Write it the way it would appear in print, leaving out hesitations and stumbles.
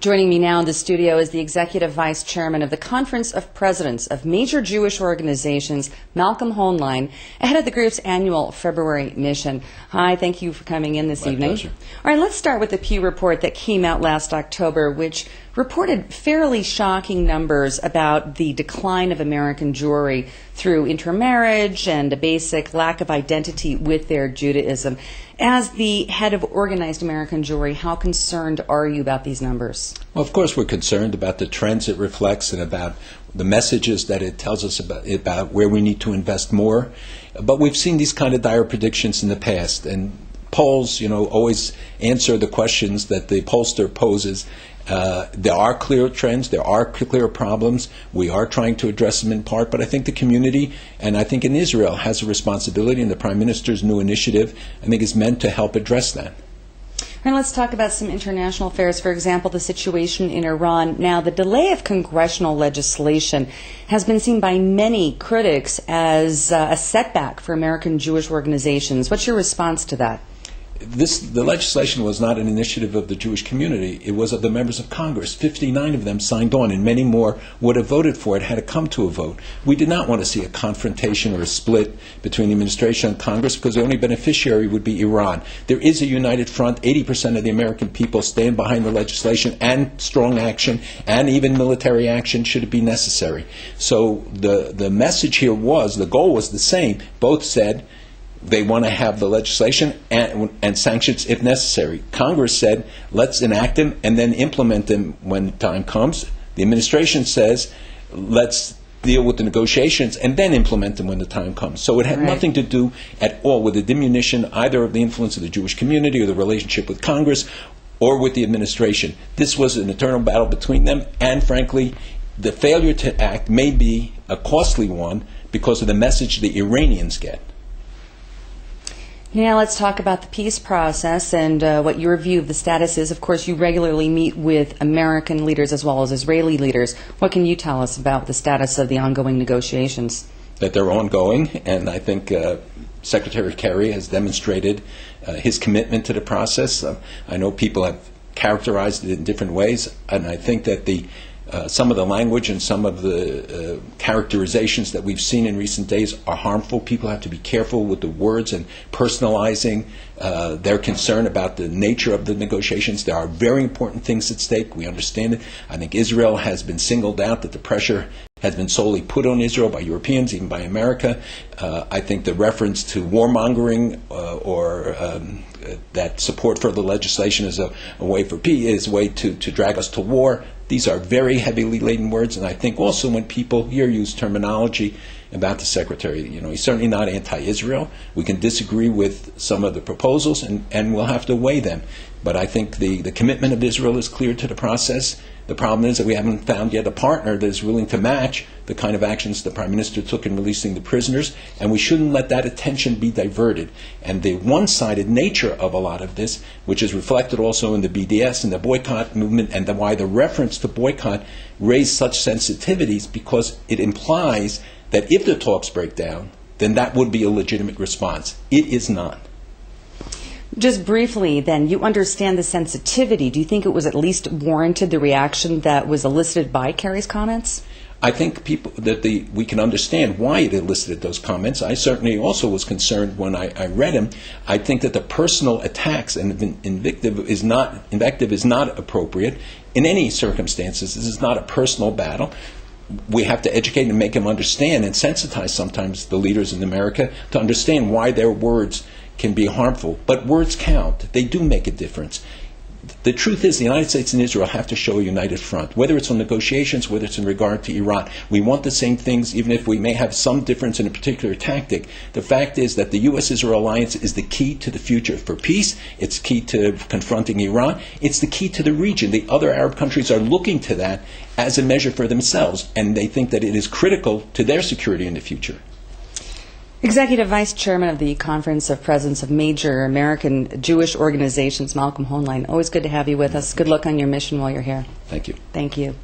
Joining me now in the studio is the Executive Vice Chairman of the Conference of Presidents of Major Jewish Organizations, Malcolm Hoenline, ahead of the group's annual February mission. Hi, thank you for coming in this evening. Pleasure. All right, let's start with the Pew report that came out last October, which reported fairly shocking numbers about the decline of American Jewry through intermarriage and a basic lack of identity with their Judaism. As the head of Organized American Jewry, how concerned are you about these numbers? Well, of course we're concerned about the trends it reflects and about the messages that it tells us about where we need to invest more. But we've seen these kind of dire predictions in the past, and polls, always answer the questions that the pollster poses. There are clear trends, there are clear problems. We are trying to address them in part, but I think the community, and I think in Israel, has a responsibility, and the Prime Minister's new initiative, I think, is meant to help address that. And let's talk about some international affairs. For example, the situation in Iran. Now, the delay of congressional legislation has been seen by many critics as a setback for American Jewish organizations. What's your response to that? The legislation was not an initiative of the Jewish community. It was of the members of Congress. 59 of them signed on, and many more would have voted for it had it come to a vote. We did not want to see a confrontation or a split between the administration and Congress, because the only beneficiary would be Iran. There is a united front. 80% of the American people stand behind the legislation, and strong action, and even military action should it be necessary. So the message here was, the goal was the same. Both said they want to have the legislation and sanctions if necessary. Congress said, let's enact them and then implement them when time comes. The administration says, let's deal with the negotiations and then implement them when the time comes. So it had nothing to do at all with the diminution either of the influence of the Jewish community or the relationship with Congress or with the administration. This was an eternal battle between them, and frankly, the failure to act may be a costly one because of the message the Iranians get. Now let's talk about the peace process and what your view of the status is. Of course, you regularly meet with American leaders as well as Israeli leaders. What can you tell us about the status of the ongoing negotiations? That they're ongoing, and I think Secretary Kerry has demonstrated his commitment to the process. I know people have characterized it in different ways, and I think that some of the language and some of the characterizations that we've seen in recent days are harmful. People have to be careful with the words and personalizing their concern about the nature of the negotiations. There are very important things at stake. We understand it. I think Israel has been singled out, that the pressure has been solely put on Israel by Europeans, even by America. I think the reference to warmongering or that support for the legislation is a way for peace, is a way to drag us to war. These are very heavily laden words, and I think also when people here use terminology about the Secretary, he's certainly not anti-Israel. We can disagree with some of the proposals, and we'll have to weigh them. But I think the commitment of Israel is clear to the process. The problem is that we haven't found yet a partner that is willing to match the kind of actions the Prime Minister took in releasing the prisoners, and we shouldn't let that attention be diverted. And the one-sided nature of a lot of this, which is reflected also in the BDS and the boycott movement, and why the reference to boycott raised such sensitivities, because it implies that if the talks break down, then that would be a legitimate response. It is not. Just briefly, then, you understand the sensitivity. Do you think it was at least warranted, the reaction that was elicited by Kerry's comments? I think we can understand why it elicited those comments. I certainly also was concerned when I read him. I think that the personal attacks and invective is not appropriate in any circumstances. This is not a personal battle. We have to educate and make him understand and sensitize sometimes the leaders in America to understand why their words can be harmful. But words count. They do make a difference. The truth is the United States and Israel have to show a united front, whether it's on negotiations, whether it's in regard to Iran. We want the same things, even if we may have some difference in a particular tactic. The fact is that the U.S.-Israel alliance is the key to the future for peace. It's key to confronting Iran. It's the key to the region. The other Arab countries are looking to that as a measure for themselves, and they think that it is critical to their security in the future. Executive Vice Chairman of the Conference of Presidents of Major American Jewish Organizations, Malcolm Hoenline. Always good to have you with us. Good luck on your mission while you're here. Thank you. Thank you.